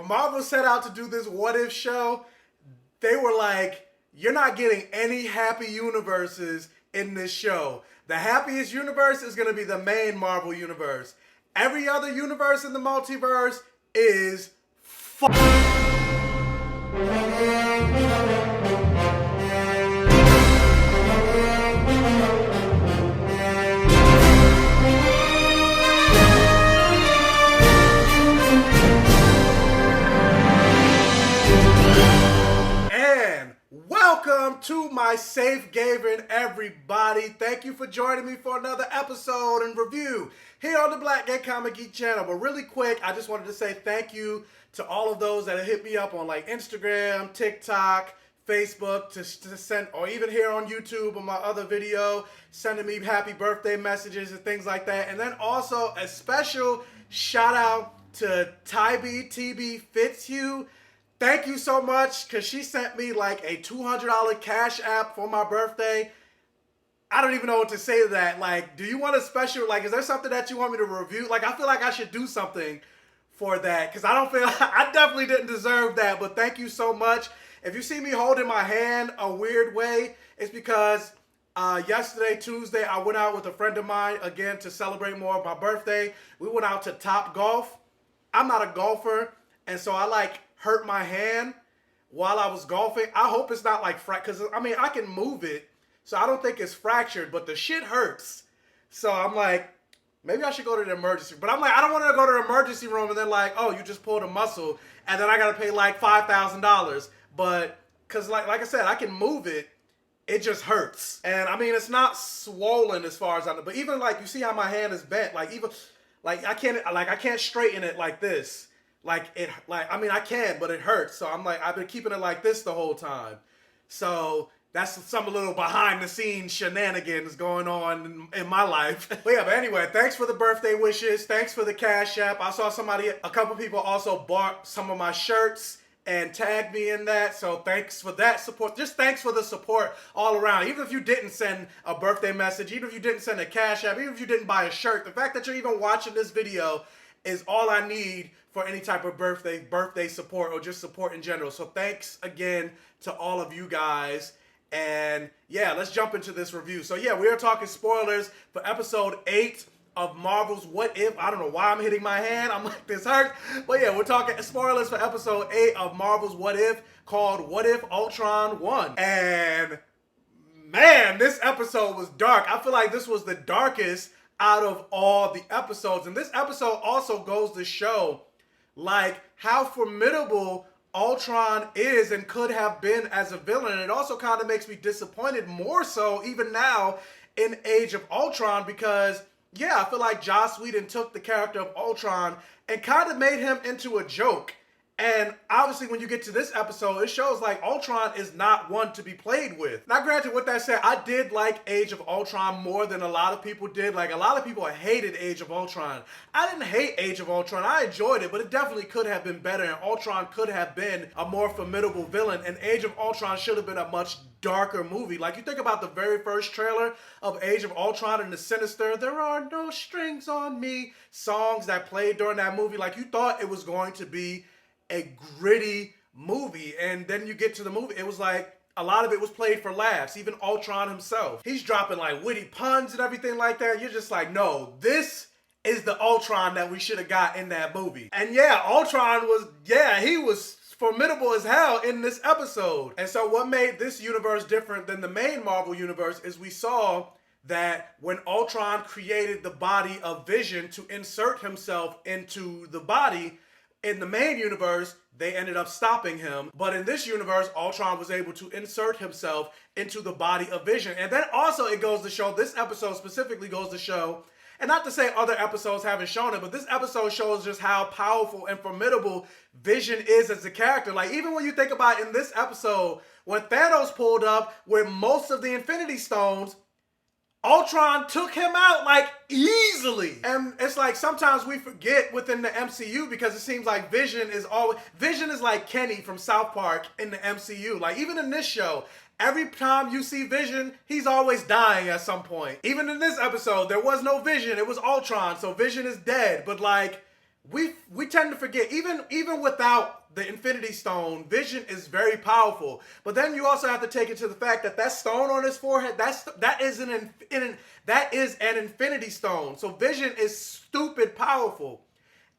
when Marvel set out to do this What If show, they were like, you're not getting any happy universes in this show. The happiest universe is going to be the main Marvel universe. Every other universe in the multiverse is welcome to my safe haven, everybody. Thank you for joining me for another episode and review here on the Black Gay Comic Geek channel. But really quick, I just wanted to say thank you to all of those that have hit me up on like Instagram, TikTok, Facebook to send, or even here on YouTube on my other video, sending me happy birthday messages and things like that. And then also a special shout out to Tybee TB Fitzhugh. Thank you so much, because she sent me like a $200 cash app for my birthday. I don't even know what to say to that. Like, do you want a special, like, is there something that you want me to review? Like, I feel like I should do something for that, because I don't feel, I definitely didn't deserve that, but thank you so much. If you see me holding my hand a weird way, it's because yesterday, Tuesday, I went out with a friend of mine, again, to celebrate more of my birthday. We went out to Top Golf. I'm not a golfer, and so I like hurt my hand while I was golfing. I hope it's not like because I mean I can move it, so I don't think it's fractured, but the shit hurts. So I'm like, maybe I should go to the emergency. But I'm like, I don't want to go to the emergency room and then like, oh, you just pulled a muscle, and then I gotta pay like $5,000. But because like I said, I can move it. It just hurts, and I mean it's not swollen as far as I know. But even like you see how my hand is bent, like even like I can't straighten it like this. I mean, I can, but it hurts. So I'm like, I've been keeping it like this the whole time. So that's some little behind the scenes shenanigans going on in my life. But anyway, thanks for the birthday wishes. Thanks for the cash app. I saw a couple people also bought some of my shirts and tagged me in that. So thanks for that support. Just thanks for the support all around. Even if you didn't send a birthday message, even if you didn't send a cash app, even if you didn't buy a shirt, the fact that you're even watching this video is all I need for any type of birthday support or just support in general. So thanks again to all of you guys. And yeah, let's jump into this review. So yeah, we are talking spoilers for episode 8 of Marvel's What If. I don't know why I'm hitting my hand. I'm like, this hurts. But yeah, we're talking spoilers for episode 8 of Marvel's What If, called What If Ultron Won. And man, this episode was dark. I feel like this was the darkest out of all the episodes. And this episode also goes to show like how formidable Ultron is and could have been as a villain. And it also kind of makes me disappointed more so even now in Age of Ultron, because yeah, I feel like Joss Whedon took the character of Ultron and kind of made him into a joke. And obviously when you get to this episode, it shows like Ultron is not one to be played with. Now granted, with that said, I did like Age of Ultron more than a lot of people did. Like a lot of people hated Age of Ultron. I didn't hate Age of Ultron. I enjoyed it, but it definitely could have been better. And Ultron could have been a more formidable villain. And Age of Ultron should have been a much darker movie. Like you think about the very first trailer of Age of Ultron and the sinister "There Are No Strings on Me" songs that played during that movie. Like you thought it was going to be a gritty movie, and then you get to the movie, it was like a lot of it was played for laughs. Even Ultron himself, he's dropping like witty puns and everything like that. You're just like, no, this is the Ultron that we should have got in that movie. And yeah, Ultron was, he was formidable as hell in this episode. And so what made this universe different than the main Marvel universe is we saw that when Ultron created the body of Vision to insert himself into the body, in the main universe, they ended up stopping him. But in this universe, Ultron was able to insert himself into the body of Vision. And then also it goes to show, this episode specifically goes to show, and not to say other episodes haven't shown it, but this episode shows just how powerful and formidable Vision is as a character. Like even when you think about in this episode, when Thanos pulled up with most of the Infinity Stones, Ultron took him out like easily. And it's like sometimes we forget within the MCU, because it seems like Vision is like Kenny from South Park in the MCU. Like even in this show, every time you see Vision, he's always dying at some point. Even in this episode, there was no Vision, it was Ultron, so Vision is dead. But like we tend to forget, even without the Infinity Stone, Vision is very powerful. But then you also have to take into the fact that that stone on his forehead, that is an Infinity Stone. So Vision is stupid powerful.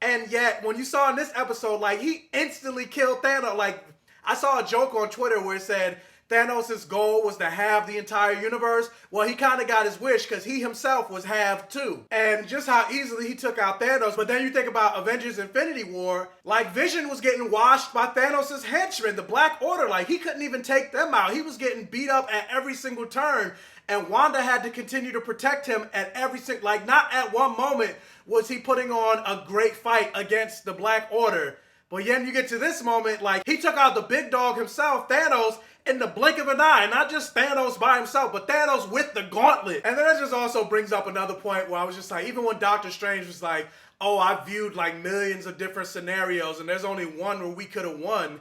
And yet, when you saw in this episode, like, he instantly killed Thanos. Like, I saw a joke on Twitter where it said Thanos' goal was to have the entire universe. Well, he kind of got his wish because he himself was halved too. And just how easily he took out Thanos. But then you think about Avengers Infinity War, like, Vision was getting washed by Thanos' henchmen, the Black Order. Like, he couldn't even take them out. He was getting beat up at every single turn. And Wanda had to continue to protect him at every single, like, not at one moment was he putting on a great fight against the Black Order. But then you get to this moment, like, he took out the big dog himself, Thanos, in the blink of an eye. Not just Thanos by himself, but Thanos with the gauntlet. And then it just also brings up another point where I was just like, even when Doctor Strange was like, oh, I viewed like millions of different scenarios and there's only one where we could have won.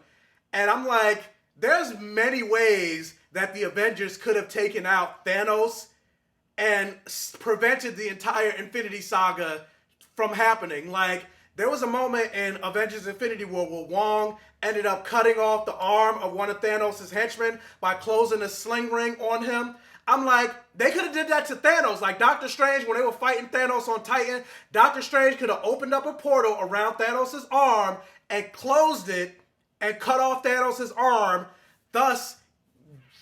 And I'm like, there's many ways that the Avengers could have taken out Thanos and prevented the entire Infinity Saga from happening. Like, there was a moment in Avengers Infinity War where Wong ended up cutting off the arm of one of Thanos' henchmen by closing a sling ring on him. I'm like, they could have did that to Thanos. Like, Doctor Strange, when they were fighting Thanos on Titan, Doctor Strange could have opened up a portal around Thanos' arm and closed it and cut off Thanos' arm, thus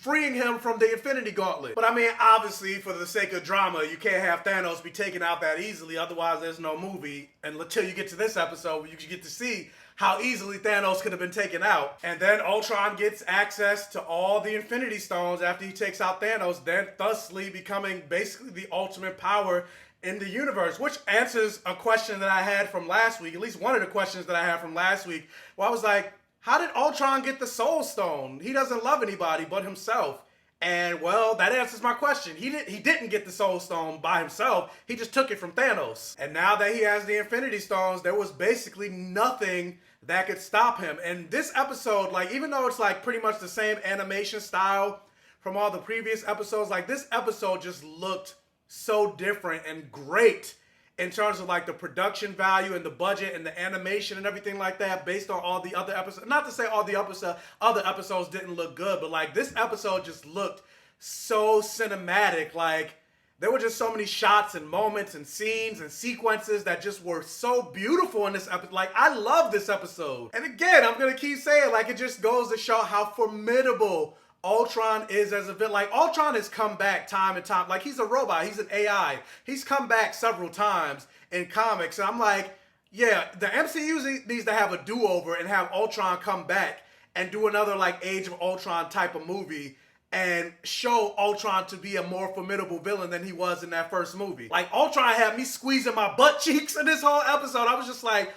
freeing him from the Infinity Gauntlet. But I mean, obviously, for the sake of drama, you can't have Thanos be taken out that easily. Otherwise, there's no movie. And until you get to this episode, where you get to see how easily Thanos could have been taken out. And then Ultron gets access to all the Infinity Stones after he takes out Thanos, then thusly becoming basically the ultimate power in the universe, which answers a question that I had from last week, at least one of the questions that I had from last week, where I was like, how did Ultron get the Soul Stone? He doesn't love anybody but himself. And, well, that answers my question. He didn't get the Soul Stone by himself. He just took it from Thanos. And now that he has the Infinity Stones, there was basically nothing that could stop him. And this episode, like, even though it's, like, pretty much the same animation style from all the previous episodes, like, this episode just looked so different and great in terms of, like, the production value and the budget and the animation and everything like that based on all the other episodes. Not to say all the other episodes didn't look good, but, like, this episode just looked so cinematic. Like, there were just so many shots and moments and scenes and sequences that just were so beautiful in this episode. Like, I love this episode. And again, I'm going to keep saying, like, it just goes to show how formidable Ultron is as a villain. Like, Ultron has come back time and time. Like, he's a robot. He's an AI. He's come back several times in comics. And I'm like, yeah, the MCU needs to have a do-over and have Ultron come back and do another, like, Age of Ultron type of movie and show Ultron to be a more formidable villain than he was in that first movie. Like, Ultron had me squeezing my butt cheeks in this whole episode. I was just like,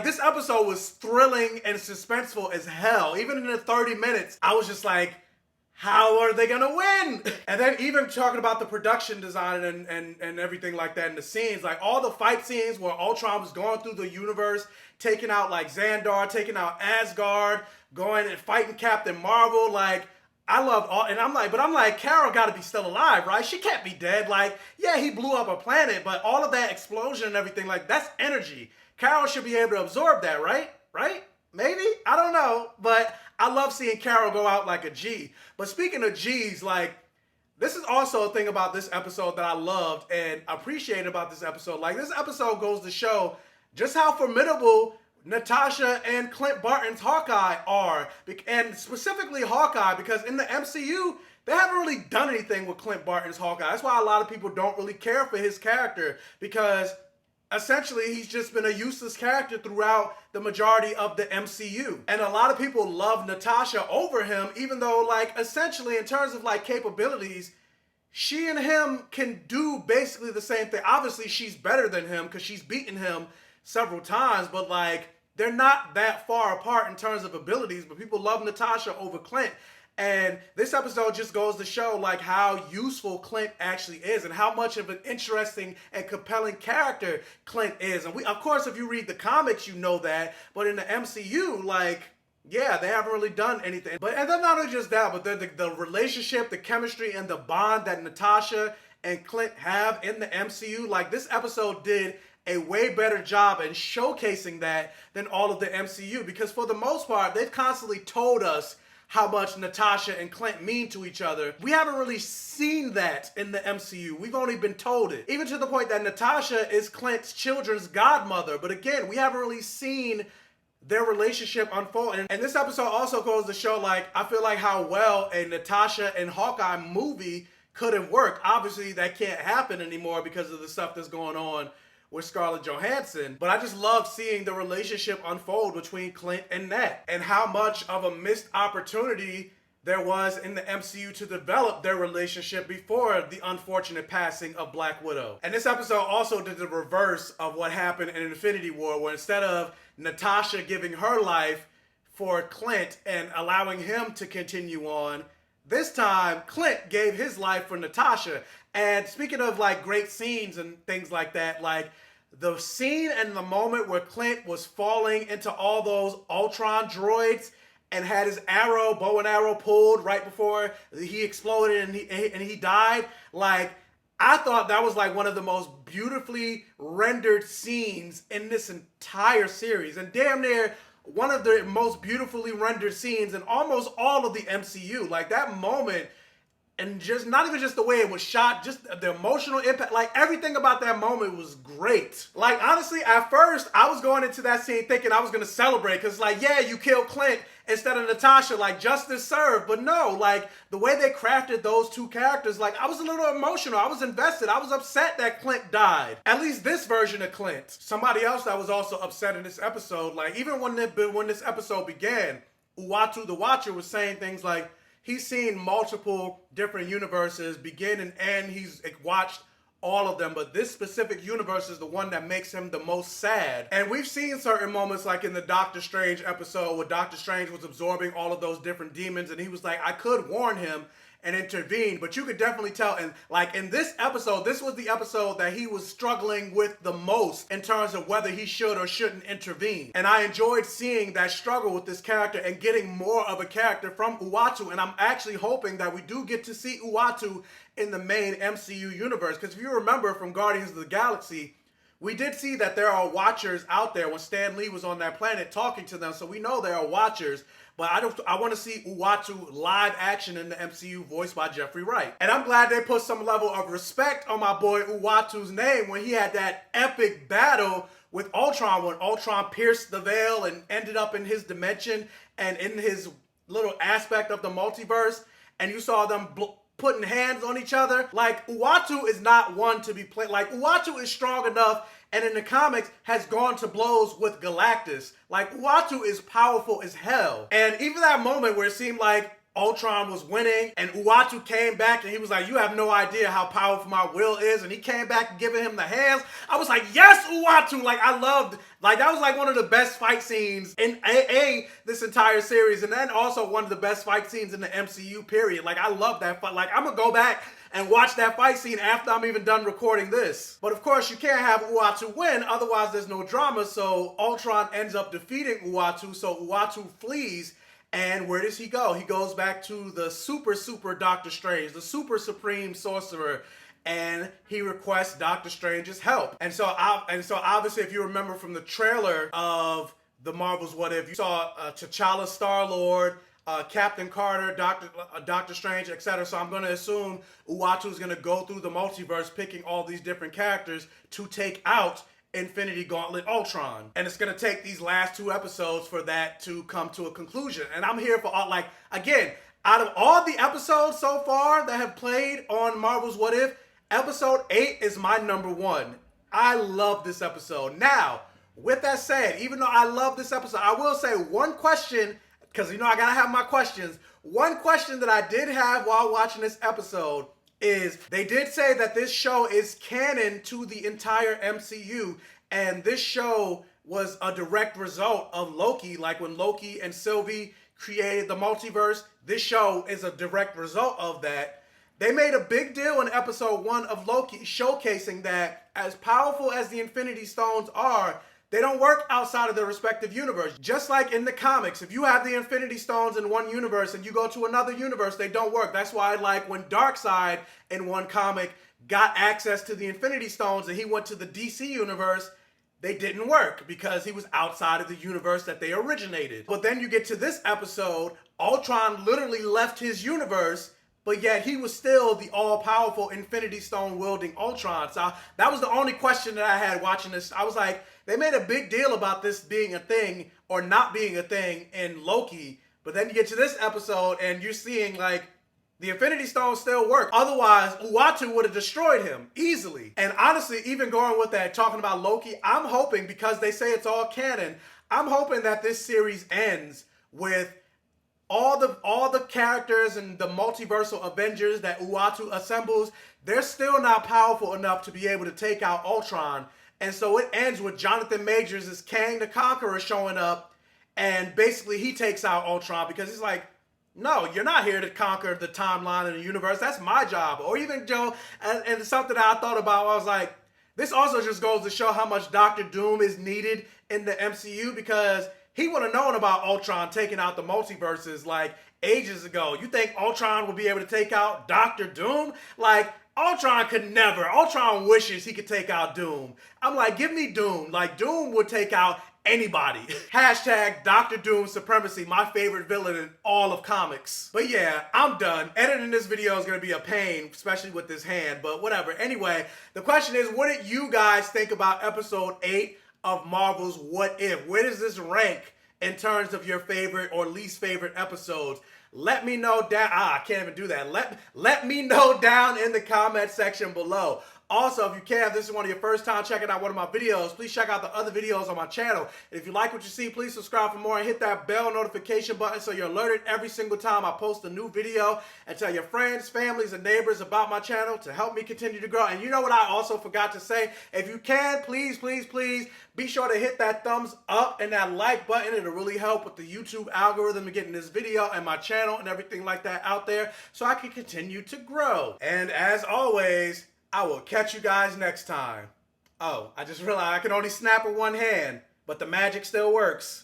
this episode was thrilling and suspenseful as hell. Even in the 30 minutes, I was just like, how are they gonna win? And then even talking about the production design and everything like that in the scenes, like all the fight scenes where Ultron was going through the universe, taking out like Xandar, taking out Asgard, going and fighting Captain Marvel, like, I love all, and I'm like, Carol gotta be still alive, right? She can't be dead. Like, yeah, he blew up a planet, but all of that explosion and everything, like, that's energy. Carol should be able to absorb that, right? Right? Maybe? I don't know, but I love seeing Carol go out like a G. But speaking of G's, like, this is also a thing about this episode that I loved and appreciated about this episode. Like, this episode goes to show just how formidable Natasha and Clint Barton's Hawkeye are. And specifically Hawkeye, because in the MCU, they haven't really done anything with Clint Barton's Hawkeye. That's why a lot of people don't really care for his character, because essentially, he's just been a useless character throughout the majority of the MCU. And a lot of people love Natasha over him, even though, like, essentially, in terms of, like, capabilities, she and him can do basically the same thing. Obviously, she's better than him because she's beaten him several times, but, like, they're not that far apart in terms of abilities, but people love Natasha over Clint. And this episode just goes to show, like, how useful Clint actually is and how much of an interesting and compelling character Clint is. And of course, if you read the comics, you know that. But in the MCU, like, yeah, they haven't really done anything. And then not only just that, but the relationship, the chemistry, and the bond that Natasha and Clint have in the MCU, like, this episode did a way better job in showcasing that than all of the MCU, because for the most part, they've constantly told us how much Natasha and Clint mean to each other. We haven't really seen that in the MCU. We've only been told it. Even to the point that Natasha is Clint's children's godmother. But again, we haven't really seen their relationship unfold. And this episode also goes to show, like, I feel like how well a Natasha and Hawkeye movie could have worked. Obviously, that can't happen anymore because of the stuff that's going on with Scarlett Johansson, but I just love seeing the relationship unfold between Clint and Nat, and how much of a missed opportunity there was in the MCU to develop their relationship before the unfortunate passing of Black Widow. And this episode also did the reverse of what happened in Infinity War, where instead of Natasha giving her life for Clint and allowing him to continue on, this time Clint gave his life for Natasha. And speaking of like great scenes and things like that, like the scene and the moment where Clint was falling into all those Ultron droids and had his bow and arrow pulled right before he exploded and he died, like, I thought that was like one of the most beautifully rendered scenes in this entire series, and damn near one of the most beautifully rendered scenes in almost all of the MCU. Like, that moment, and just not even just the way it was shot, just the emotional impact, like everything about that moment was great. Like, honestly, at first I was going into that scene thinking I was gonna celebrate, because like, yeah, you killed Clint instead of Natasha, like, justice served. But no, like, the way they crafted those two characters, like, I was a little emotional. I was invested. I was upset that Clint died. At least this version of Clint. Somebody else that was also upset in this episode, like, even when this episode began, Uatu the Watcher was saying things like, he's seen multiple different universes begin and end. He's watched all of them, but this specific universe is the one that makes him the most sad. And we've seen certain moments, like in the Doctor Strange episode, where Doctor Strange was absorbing all of those different demons, and he was like, I could warn him and intervene, but you could definitely tell. And like in this episode, this was the episode that he was struggling with the most in terms of whether he should or shouldn't intervene. And I enjoyed seeing that struggle with this character and getting more of a character from Uatu. And I'm actually hoping that we do get to see Uatu in the main MCU universe. Because if you remember from Guardians of the Galaxy, we did see that there are Watchers out there when Stan Lee was on that planet talking to them. So we know there are Watchers. But I want to see Uatu live action in the MCU, voiced by Jeffrey Wright. And I'm glad they put some level of respect on my boy Uatu's name when he had that epic battle with Ultron, when Ultron pierced the veil and ended up in his dimension and in his little aspect of the multiverse. And you saw them putting hands on each other. Like, Uatu is not one to be played. Like, Uatu is strong enough, and in the comics has gone to blows with Galactus. Like, Uatu is powerful as hell. And even that moment where it seemed like Ultron was winning and Uatu came back and he was like, you have no idea how powerful my will is, and he came back and giving him the hands, I was like, yes, Uatu. Like, I loved, like, that was like one of the best fight scenes in this entire series, and then also one of the best fight scenes in the MCU period. Like, I love that fight. Like, I'm gonna go back and watch that fight scene after I'm even done recording this. But of course, you can't have Uatu win, otherwise there's no drama. So Ultron ends up defeating Uatu, so Uatu flees. And where does he go? He goes back to the super Doctor Strange, the super supreme sorcerer, and he requests Doctor Strange's help. And so obviously, if you remember from the trailer of the Marvel's What If, you saw T'Challa, Star-Lord, Captain Carter, Doctor Strange, etc. So I'm going to assume Uatu is going to go through the multiverse, picking all these different characters to take out Infinity Gauntlet Ultron. And it's going to take these last 2 episodes for that to come to a conclusion. And I'm here for all, like, again, out of all the episodes so far that have played on Marvel's What If, episode 8 is my #1. I love this episode. Now, with that said, even though I love this episode, I will say one question, because you know I gotta have my questions. One question that I did have while watching this episode is, they did say that this show is canon to the entire MCU, and this show was a direct result of Loki. Like, when Loki and Sylvie created the multiverse, this show is a direct result of that. They made a big deal in episode 1 of Loki, showcasing that as powerful as the Infinity Stones are, they don't work outside of their respective universe. Just like in the comics, if you have the Infinity Stones in one universe and you go to another universe, they don't work. That's why, like, when Darkseid in one comic got access to the Infinity Stones and he went to the DC universe, they didn't work because he was outside of the universe that they originated. But then you get to this episode, Ultron literally left his universe, but yet he was still the all-powerful Infinity Stone wielding Ultron. So that was the only question that I had watching this. I was like, they made a big deal about this being a thing or not being a thing in Loki, but then you get to this episode and you're seeing like the Infinity Stones still work. Otherwise, Uatu would have destroyed him easily. And honestly, even going with that, talking about Loki, I'm hoping, because they say it's all canon, I'm hoping that this series ends with all the characters and the multiversal Avengers that Uatu assembles. They're still not powerful enough to be able to take out Ultron. And so it ends with Jonathan Majors as Kang the Conqueror showing up, and basically he takes out Ultron because he's like, no, you're not here to conquer the timeline and the universe. That's my job. Or even Joe, and something that I thought about, I was like, this also just goes to show how much Doctor Doom is needed in the MCU, because he would have known about Ultron taking out the multiverses like ages ago. You think Ultron would be able to take out Doctor Doom? Like, Ultron could never. Ultron wishes he could take out Doom. I'm like, give me Doom. Like, Doom would take out anybody. Hashtag Dr. Doom supremacy, my favorite villain in all of comics. But yeah, I'm done. Editing this video is going to be a pain, especially with this hand, but whatever. Anyway, the question is, what did you guys think about episode 8 of Marvel's What If? Where does this rank in terms of your favorite or least favorite episodes? Let me know down. I can't even do that. Let me know down in the comment section below. Also, if you can, if this is one of your first time checking out one of my videos, please check out the other videos on my channel. And if you like what you see, please subscribe for more and hit that bell notification button so you're alerted every single time I post a new video. And tell your friends, families, and neighbors about my channel to help me continue to grow. And you know what I also forgot to say? If you can, please, please, please be sure to hit that thumbs up and that like button. It'll really help with the YouTube algorithm and getting this video and my channel and everything like that out there so I can continue to grow. And as always, I will catch you guys next time. Oh, I just realized I can only snap with one hand, but the magic still works.